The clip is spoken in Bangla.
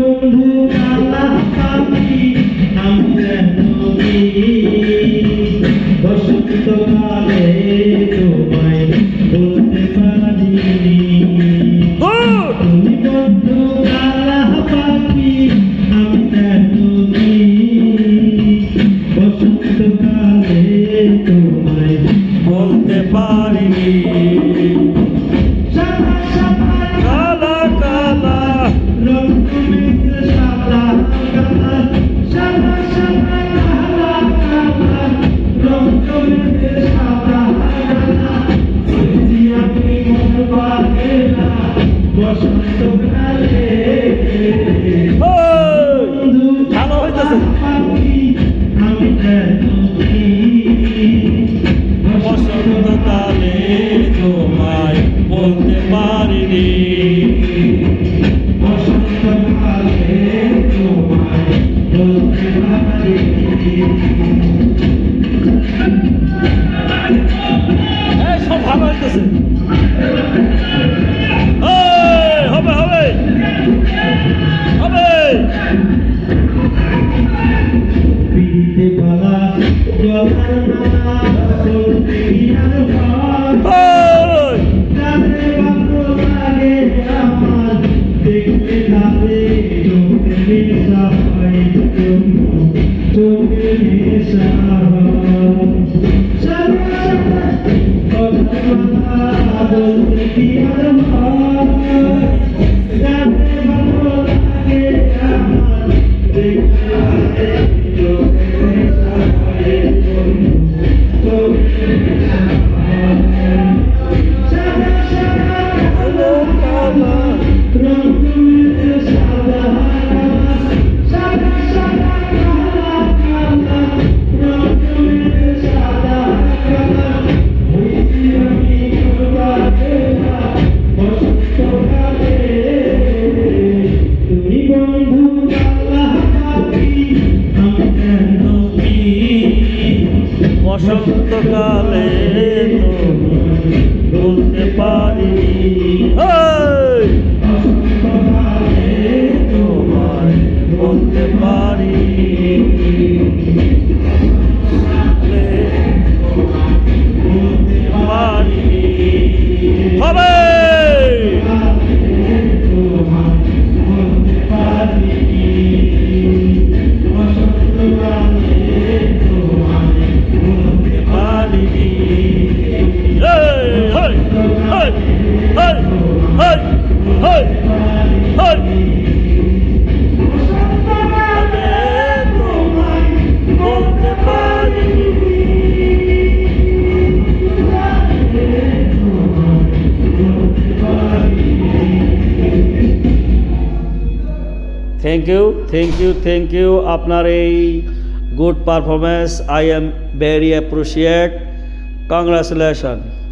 বন্ধু কালা পাখি আমি তুমি বসন্তকালে তোমায় বলতে পারিনি তুমি বন্ধু কালা পাখি আমি তুমি বসন্তকালে তোমায় বলতে পারিনি কালা কালা রং মিশে সাদা কালা সাদা সাদা কালা কালা রং মিশে সাদা কালা যদি আপনি মন পাবে না বসন্তকালে বন্ধু ভালো হইতেছে পাখি আমি তুমি বসন্তকালে তোমায় বলতে পারিনি বসন্তকালে তোমায় বলতে পারিনি এই সব ভালো হইতেছে হবে হবে হবে পিতে পালা জলার মালা বলতে আর ভাই যাদের ভালো লাগে আমার দেখতে তাদের চোখে নেশা হয় চোখে নেশা হয় সাদা সাদা কথা বলতে কি আর ভাই যাদের ভালো লাগে আমার দেখতে তাদের চোখে নেশা হয় চোখে নেশা হয় সাদা সাদা কালো কালা রং মিশে সাদা সাদা সাদা কালা কালা রং মিশে সাদা কালা হইছি আমি করবাতে না বসন্তকালে তুমি বন্ধু কালা পাখি আমি তুমি বসন্তকালে তুমি বলতে পারিনি বসন্তকালে তোমায় বলতে পারিনি বলতে পারিনি হবে পারিনি hey hey hey hey hey hey তোমায় বলতে পারিনি থ্যাংক ইউ আপনার এই good performance I am very appreciate congratulation